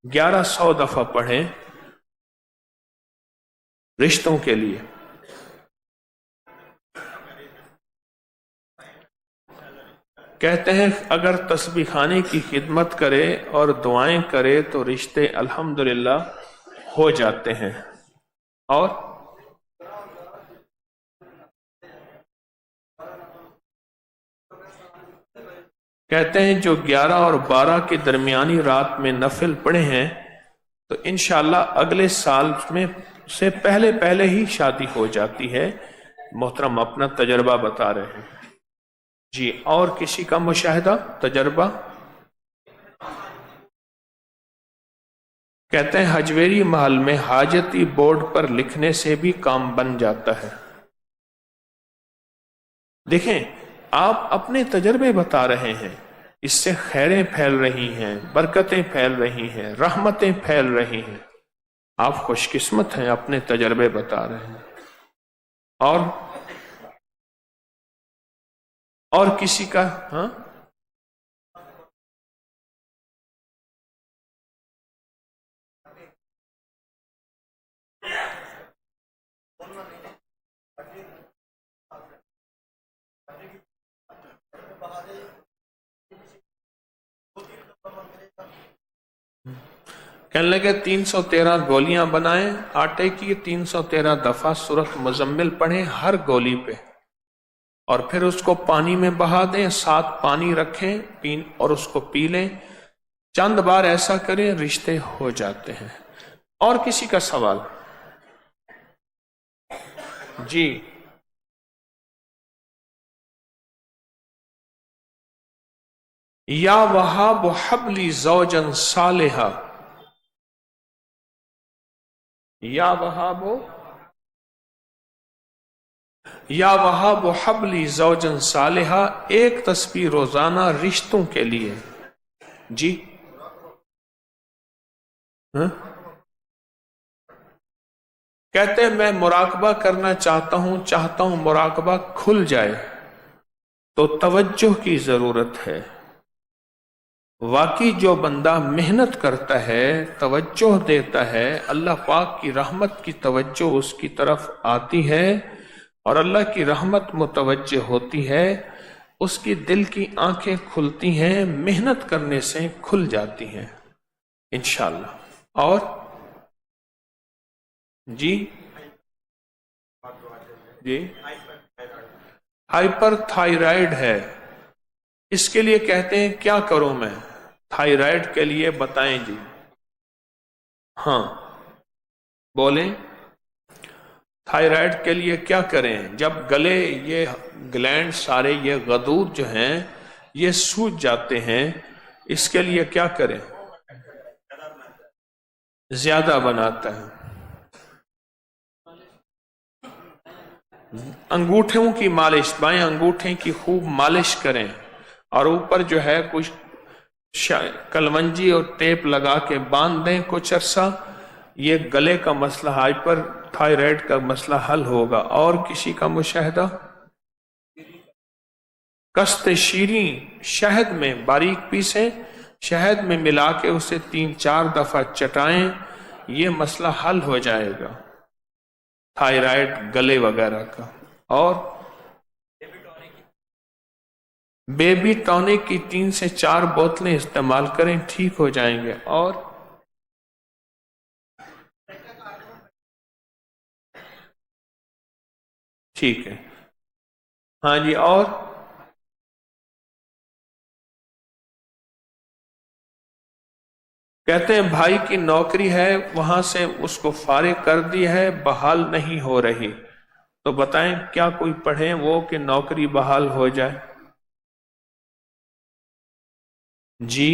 1100 دفعہ پڑھیں رشتوں کے لیے. کہتے ہیں اگر تسبیح خانے کی خدمت کرے اور دعائیں کرے تو رشتے الحمدللہ ہو جاتے ہیں. اور کہتے ہیں جو 11 اور 12 کے درمیانی رات میں نفل پڑھے ہیں تو انشاءاللہ اگلے سال میں سے پہلے ہی شادی ہو جاتی ہے. محترم اپنا تجربہ بتا رہے ہیں. جی اور کسی کا مشاہدہ، تجربہ؟ کہتے ہیں حجویری محل میں حاجتی بورڈ پر لکھنے سے بھی کام بن جاتا ہے. دیکھیں آپ اپنے تجربے بتا رہے ہیں، اس سے خیریں پھیل رہی ہیں، برکتیں پھیل رہی ہیں، رحمتیں پھیل رہی ہیں. آپ خوش قسمت ہیں، اپنے تجربے بتا رہے ہیں. اور کسی کا؟ ہاں کہنے لگے 313 گولیاں بنائیں آٹے کی، 313 دفعہ سورۃ مزمل پڑھیں ہر گولی پہ، اور پھر اس کو پانی میں بہا دیں، ساتھ پانی رکھیں اور اس کو پی لیں. چند بار ایسا کریں، رشتے ہو جاتے ہیں. اور کسی کا سوال؟ جی یا وہاب حبلی زوجن صالحا، یا وہاب حبلی زوجن صالحا، ایک تسبیح روزانہ رشتوں کے لیے. جی کہتے ہیں میں مراقبہ کرنا چاہتا ہوں مراقبہ کھل جائے، تو توجہ کی ضرورت ہے. واقعی جو بندہ محنت کرتا ہے، توجہ دیتا ہے، اللہ پاک کی رحمت کی توجہ اس کی طرف آتی ہے اور اللہ کی رحمت متوجہ ہوتی ہے، اس کی دل کی آنکھیں کھلتی ہیں، محنت کرنے سے کھل جاتی ہیں انشاءاللہ۔ اور جی جی ہائپر تھائرائیڈ ہے، اس کے لیے کہتے ہیں کیا کروں میں؟ تھائرائیڈ کے لیے بتائیں جی۔ ہاں بولیں، تھائرائیڈ کے لیے کیا کریں؟ جب گلے یہ گلینڈ سارے یہ غدود جو ہیں یہ سوج جاتے ہیں، اس کے لیے کیا کریں؟ زیادہ بناتا ہے۔ انگوٹھوں کی مالش، بائیں انگوٹھے کی خوب مالش کریں اور اوپر جو ہے کچھ کلونجی اور ٹیپ لگا کے باندھ دیں کچھ عرصہ، یہ گلے کا مسئلہ، ہائپر تھائرائیڈ کا مسئلہ حل ہوگا۔ اور کسی کا مشاہدہ؟ کست شیریں شہد میں باریک پیسیں، شہد میں ملا کے اسے 3-4 دفعہ چٹائیں، یہ مسئلہ حل ہو جائے گا تھائرائیڈ گلے وغیرہ کا۔ اور بیبی ٹونک کی 3 سے 4 بوتلیں استعمال کریں، ٹھیک ہو جائیں گے۔ اور ٹھیک ہے، ہاں جی۔ اور کہتے ہیں بھائی کی نوکری ہے، وہاں سے اس کو فارغ کر دی ہے، بحال نہیں ہو رہی، تو بتائیں کیا کوئی پڑھیں وہ کہ نوکری بحال ہو جائے؟ جی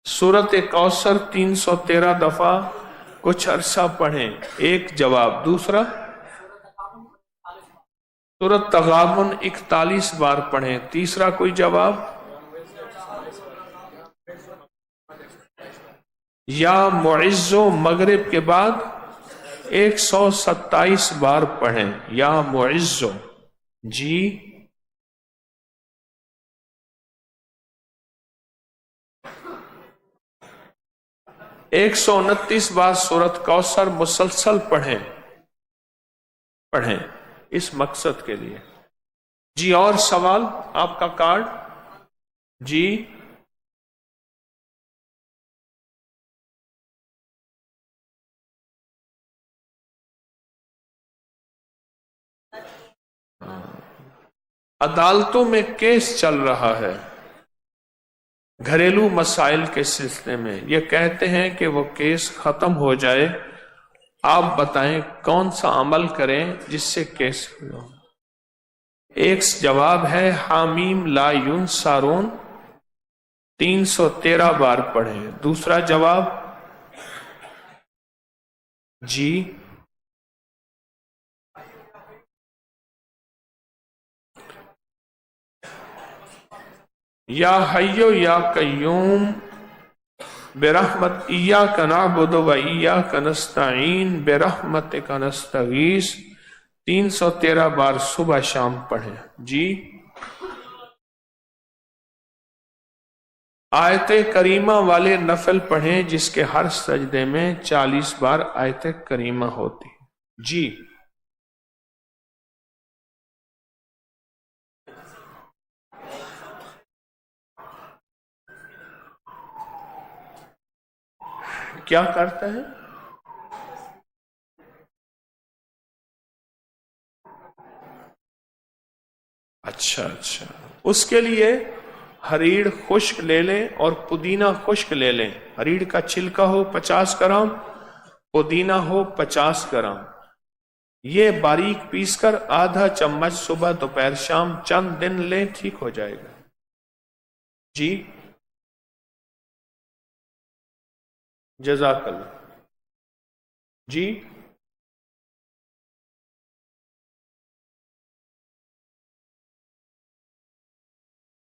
سورۃ کوثر 313 دفعہ کچھ عرصہ پڑھیں، ایک جواب۔ دوسرا سورۃ تغابن 41 بار پڑھیں، تیسرا کوئی جواب؟ یا معزو مغرب کے بعد 127 بار پڑھیں، یا معزو۔ جی 129 بار سورۃ کوثر مسلسل پڑھیں اس مقصد کے لیے۔ جی اور سوال؟ آپ کا کارڈ؟ جی عدالتوں میں کیس چل رہا ہے گھریلو مسائل کے سلسلے میں، یہ کہتے ہیں کہ وہ کیس ختم ہو جائے، آپ بتائیں کون سا عمل کریں جس سے کیس ہو؟ ایک جواب ہے حامیم لا ینصرون 313 بار پڑھیں۔ دوسرا جواب؟ جی یا حیو یا قیوم برحمت ایاک نعبد و ایاک نستعین برحمتک نستغیث 313 بار صبح شام پڑھیں۔ جی آیت کریمہ والے نفل پڑھیں جس کے ہر سجدے میں 40 بار آیت کریمہ ہوتی۔ جی کیا کرتا ہے؟ اچھا اس کے لیے ہریڑ خشک لے لیں اور پودینہ خشک لے لیں، ہریڑ کا چھلکا ہو 50 گرام، پودینہ ہو 50 گرام، یہ باریک پیس کر آدھا چمچ صبح دوپہر شام چند دن لیں، ٹھیک ہو جائے گا۔ جی جزاک اللہ۔ جی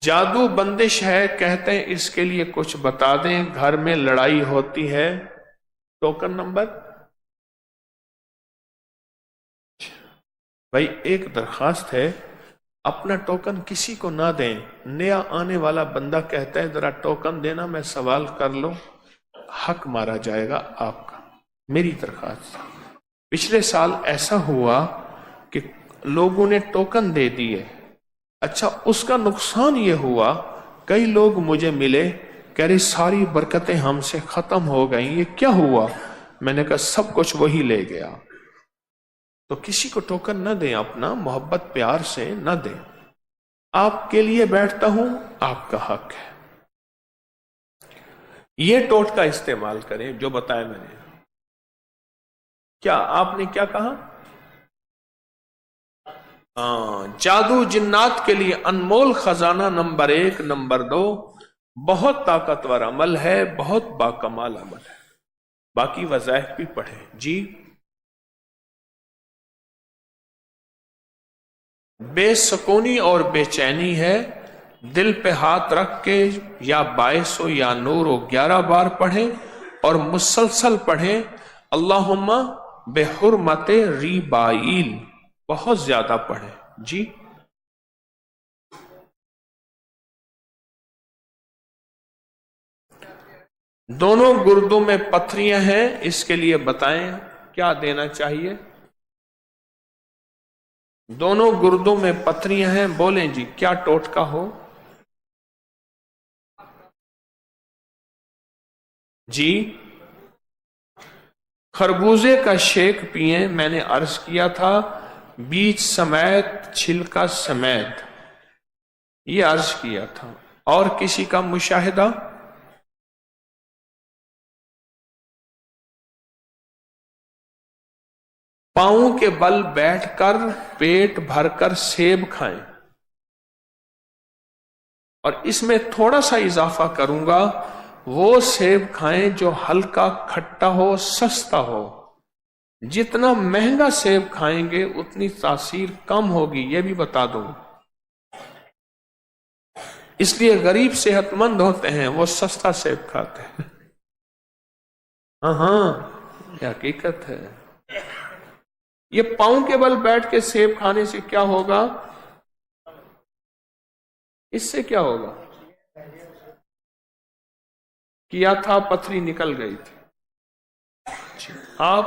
جادو بندش ہے، کہتے ہیں اس کے لیے کچھ بتا دیں، گھر میں لڑائی ہوتی ہے۔ Token number? بھائی ایک درخواست ہے، اپنا ٹوکن کسی کو نہ دیں. نیا آنے والا بندہ کہتا ہے ذرا ٹوکن دینا میں سوال کر لوں، حق مارا جائے گا آپ کا. میری درخواست. پچھلے سال ایسا ہوا کہ لوگوں نے ٹوکن دے دیے. اچھا اس کا نقصان یہ ہوا، کئی لوگ مجھے ملے کہہ رہے ساری برکتیں ہم سے ختم ہو گئیں، یہ کیا ہوا؟ میں نے کہا سب کچھ وہی لے گیا. تو کسی کو ٹوکن نہ دیں، اپنا محبت پیار سے نہ دیں. آپ کے لیے بیٹھتا ہوں، آپ کا حق ہے. یہ ٹوٹکا استعمال کریں جو بتایا میں نے. کیا آپ نے کیا کہا؟ جادو جنات کے لیے انمول خزانہ نمبر 1، نمبر 2 بہت طاقتور عمل ہے، بہت باکمال عمل ہے. باقی وظائف بھی پڑھیں. جی بے سکونی اور بے چینی ہے، دل پہ ہاتھ رکھ کے یا 22 یا نور 11 بار پڑھیں اور مسلسل پڑھیں. اللہم بحرمت ریبائیل، بہت زیادہ پڑھیں. جی دونوں گردوں میں پتھریاں ہیں، اس کے لیے بتائیں کیا دینا چاہیے؟ دونوں گردوں میں پتھریاں ہیں، بولیں جی کیا ٹوٹکا ہو؟ جی خربوزے کا شیک پئیں، میں نے عرض کیا تھا بیج سمیت چھلکا سمیت، یہ عرض کیا تھا. اور کسی کا مشاہدہ؟ پاؤں کے بل بیٹھ کر پیٹ بھر کر سیب کھائیں. اور اس میں تھوڑا سا اضافہ کروں گا، وہ سیب کھائیں جو ہلکا کھٹا ہو، سستا ہو. جتنا مہنگا سیب کھائیں گے اتنی تاثیر کم ہوگی، یہ بھی بتا دوں. اس لیے غریب صحت مند ہوتے ہیں، وہ سستا سیب کھاتے ہیں. ہاں یہ حقیقت ہے. یہ پاؤں کے بل بیٹھ کے سیب کھانے سے کیا ہوگا؟ اس سے کیا ہوگا؟ کیا تھا پتھری نکل گئی تھی. آپ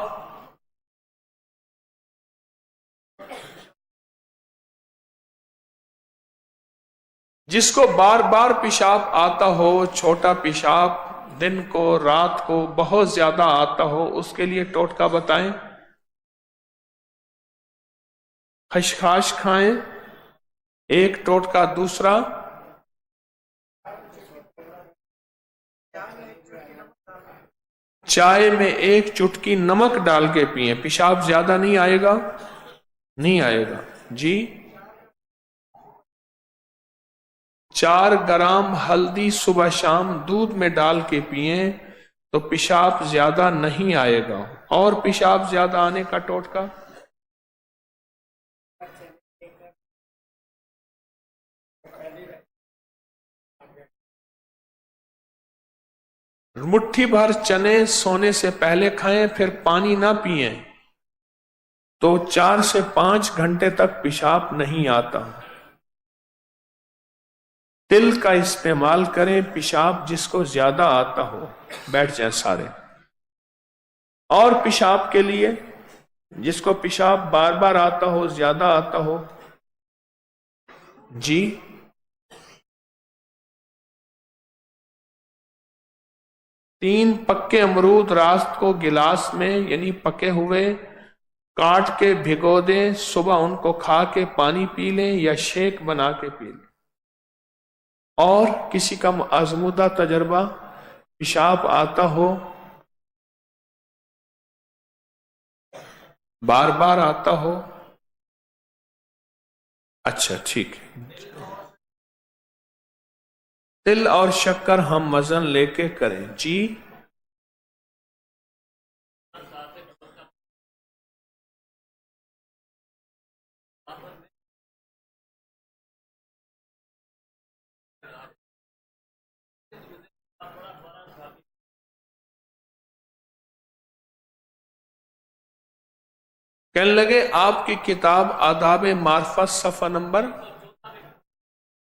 جس کو بار بار پیشاب آتا ہو، چھوٹا پیشاب دن کو رات کو بہت زیادہ آتا ہو، اس کے لیے ٹوٹکا بتائیں. خشخاش کھائیں ایک ٹوٹکا. دوسرا چائے میں ایک چٹکی نمک ڈال کے پئیں، پیشاب زیادہ نہیں آئے گا؟ نہیں آئے گا. جی 4 گرام ہلدی صبح شام دودھ میں ڈال کے پئیں تو پیشاب زیادہ نہیں آئے گا. اور پیشاب زیادہ آنے کا ٹوٹکا؟ مٹھی بھر چنے سونے سے پہلے کھائیں، پھر پانی نہ پئیں تو 4 سے 5 گھنٹے تک پیشاب نہیں آتا. تل کا استعمال کریں، پیشاب جس کو زیادہ آتا ہو بیٹھ جائیں سارے. اور پیشاب کے لیے جس کو پیشاب بار بار آتا ہو، زیادہ آتا ہو. جی 3 پکے امرود رات کو گلاس میں یعنی پکے ہوئے کاٹ کے بھگو دیں، صبح ان کو کھا کے پانی پی لیں یا شیک بنا کے پی لیں. اور کسی کا آزمودہ تجربہ پیشاب آتا ہو، بار بار آتا ہو؟ اچھا ٹھیک ہے. تل اور شکر ہم وزن لے کے کریں. جی کہنے لگے آپ کی کتاب آداب معرفت صفحہ نمبر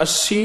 80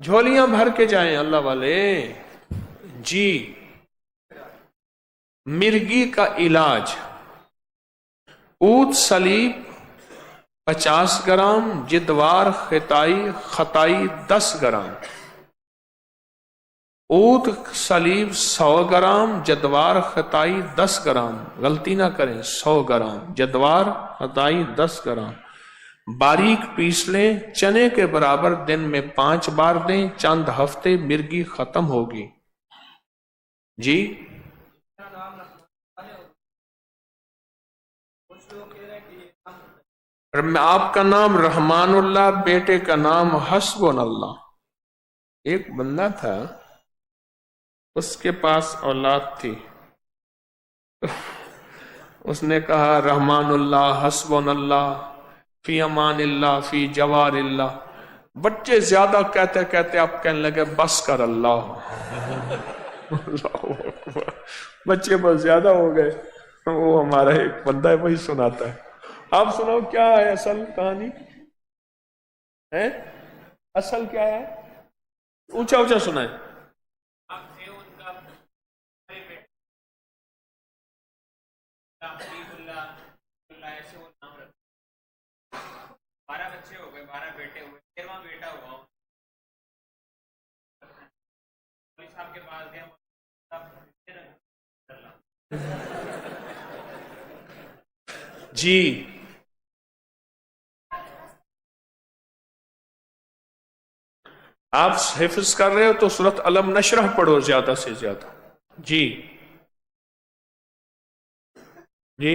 جھولیاں بھر کے جائیں اللہ والے جی. مرگی کا علاج: اود سلیب 50 گرام، جدوار خطائی 10 گرام. اود سلیب 100 گرام، جدوار خطائی 10 گرام. غلطی نہ کریں، 100 گرام، جدوار خطائی 10 گرام. باریک پیس لیں، چنے کے برابر دن میں 5 بار دیں، چند ہفتے مرگی ختم ہوگی. جی آپ کا نام رحمان اللہ، بیٹے کا نام حسبن اللہ. ایک بندہ تھا، اس کے پاس اولاد تھی، اس نے کہا رحمان اللہ، حسبن اللہ، فی امان اللہ، فی جوار اللہ. بچے زیادہ کہتے کہتے آپ کہنے لگے بس کر اللہ. اللہ اکبر. بچے بس زیادہ ہو گئے. وہ ہمارا ایک بندہ ہے، وہی سناتا ہے. آپ سناؤ کیا ہے اصل کہانی ہے؟ اصل کیا ہے؟ اونچا اونچا سنائیں. جی آپ حفظ کر رہے ہو تو سورۃ علم نشرح پڑھو زیادہ سے زیادہ. جی جی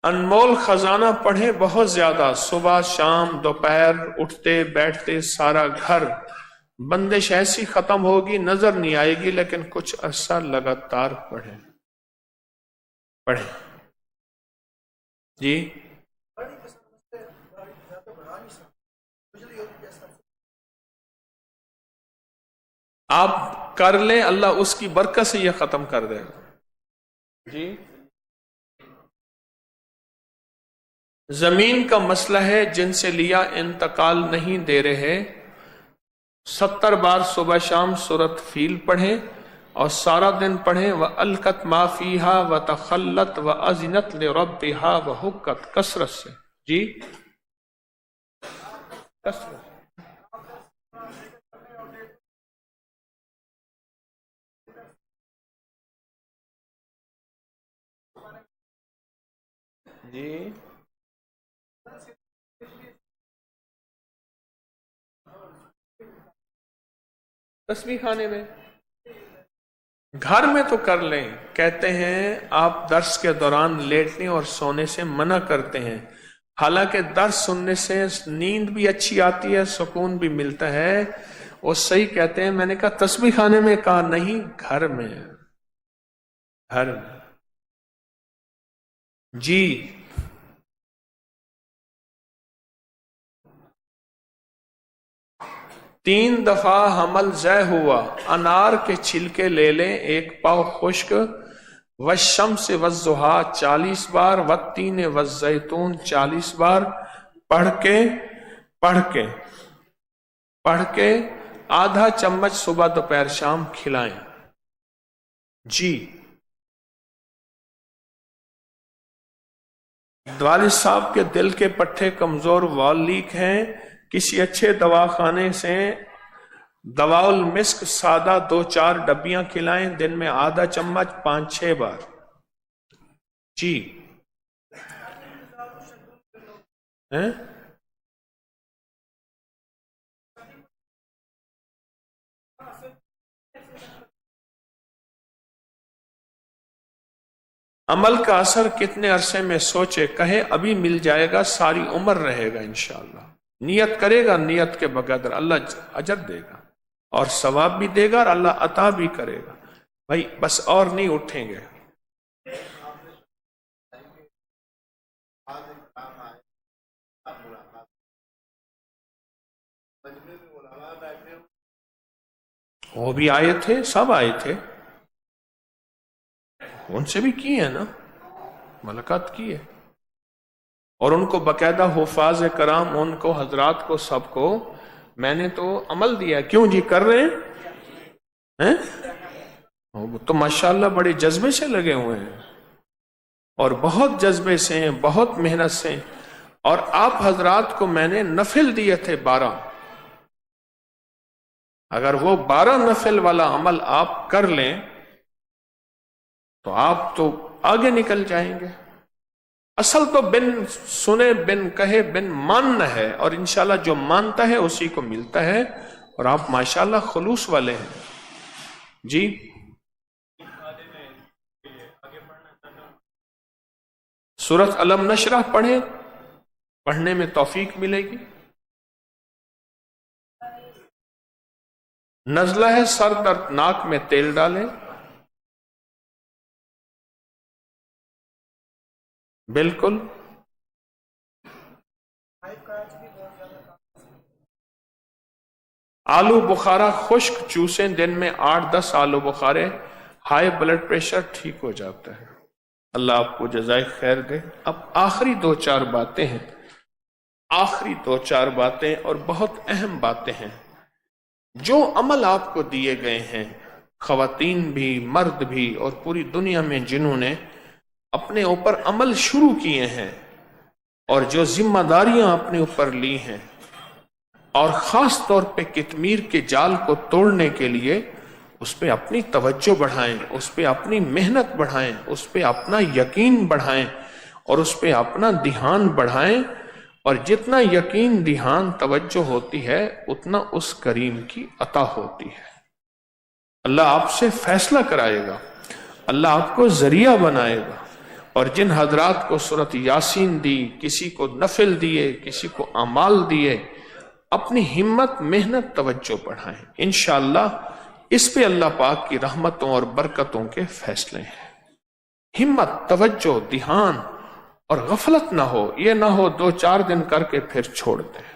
انمول خزانہ پڑھیں بہت زیادہ، صبح شام دوپہر، اٹھتے بیٹھتے سارا گھر. بندش ایسی ختم ہوگی نظر نہیں آئے گی، لیکن کچھ عرصہ لگاتار پڑھیں. جی آپ کر لیں، اللہ اس کی برکت سے یہ ختم کر دے گا. جی زمین کا مسئلہ ہے، جن سے لیا انتقال نہیں دے رہے. 70 بار صبح شام سورۃ فیل پڑھیں اور سارا دن پڑھیں. وَأَلْقَتْ مَا فِيهَا وَتَخَلَّتْ وَأَذِنَتْ لِرَبِّهَا وَحُقَّتْ. کثرت سے. جی کثرت. جی تسبیح خانے میں گھر میں تو کر لیں. کہتے ہیں آپ درس کے دوران لیٹنے اور سونے سے منع کرتے ہیں، حالانکہ درس سننے سے نیند بھی اچھی آتی ہے، سکون بھی ملتا ہے. وہ صحیح کہتے ہیں. میں نے کہا تسبیح خانے میں، کہا نہیں گھر میں. گھر میں. جی 3 دفعہ حمل ضع ہوا. انار کے چھلکے لے لیں 1 پاؤ خشک. والشمس والضحیٰ 40 بار. والتین والزیتون 40 بار. پڑھ کے آدھا چمچ صبح دوپہر شام کھلائیں. جی والد صاحب کے دل کے پٹھے کمزور، وال لیک ہیں، کسی اچھے دواخانے سے دوا المسک سادہ 2-4 ڈبیاں کھلائیں، دن میں آدھا چمچ 5-6 بار. جی عمل کا اثر کتنے عرصے میں سوچے، کہے ابھی مل جائے گا، ساری عمر رہے گا انشاءاللہ. نیت کرے گا، نیت کے بغیر اللہ اجر دے گا اور ثواب بھی دے گا اور اللہ عطا بھی کرے گا. بھائی بس اور نہیں اٹھیں گے. وہ بھی آئے تھے، سب آئے تھے، ان سے بھی کی ہے نا، ملاقات کی ہے. اور ان کو باقاعدہ حفاظ کرام، ان کو حضرات کو سب کو میں نے تو عمل دیا. کیوں جی کر رہے ہیں؟ تو ماشاءاللہ بڑے جذبے سے لگے ہوئے ہیں، اور بہت جذبے سے ہیں، بہت محنت سے. اور آپ حضرات کو میں نے نفل دیے تھے 12. اگر وہ 12 نفل والا عمل آپ کر لیں تو آپ تو آگے نکل جائیں گے. اصل تو بن سنے بن کہے بن ماننا ہے، اور انشاءاللہ جو مانتا ہے اسی کو ملتا ہے. اور آپ ماشاءاللہ خلوص والے ہیں جی. سورۃ علم نشرح پڑھیں، پڑھنے میں توفیق ملے گی. نزلہ ہے، سر درد، ناک میں تیل ڈالیں. بالکل. آلو بخارا خشک چوسیں، دن میں 8-10 آلو بخارے، ہائی بلڈ پریشر ٹھیک ہو جاتا ہے. اللہ آپ کو جزائے خیر دے. اب آخری 2-4 باتیں ہیں، آخری 2-4 باتیں اور بہت اہم باتیں ہیں. جو عمل آپ کو دیے گئے ہیں، خواتین بھی مرد بھی اور پوری دنیا میں جنہوں نے اپنے اوپر عمل شروع کیے ہیں اور جو ذمہ داریاں اپنے اوپر لی ہیں، اور خاص طور پہ کتمیر کے جال کو توڑنے کے لیے اس پہ اپنی توجہ بڑھائیں، اس پہ اپنی محنت بڑھائیں، اس پہ اپنا یقین بڑھائیں اور اس پہ اپنا دھیان بڑھائیں. اور جتنا یقین، دھیان، توجہ ہوتی ہے اتنا اس کریم کی عطا ہوتی ہے. اللہ آپ سے فیصلہ کرائے گا، اللہ آپ کو ذریعہ بنائے گا. اور جن حضرات کو سورۃ یاسین دی، کسی کو نفل دیے، کسی کو اعمال دیے، اپنی ہمت، محنت، توجہ بڑھائیں. انشاءاللہ اس پہ اللہ پاک کی رحمتوں اور برکتوں کے فیصلے ہیں. ہمت، توجہ، دھیان اور غفلت نہ ہو. یہ نہ ہو 2-4 دن کر کے پھر چھوڑ دیں.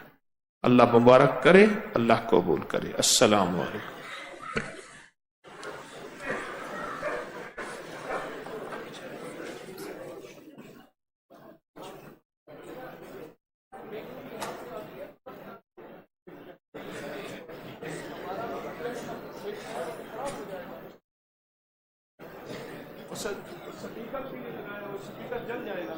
اللہ مبارک کرے، اللہ قبول کرے. السلام علیکم. سپیکر بھی نہیں لگایا، وہ سپیکر جل جائے گا.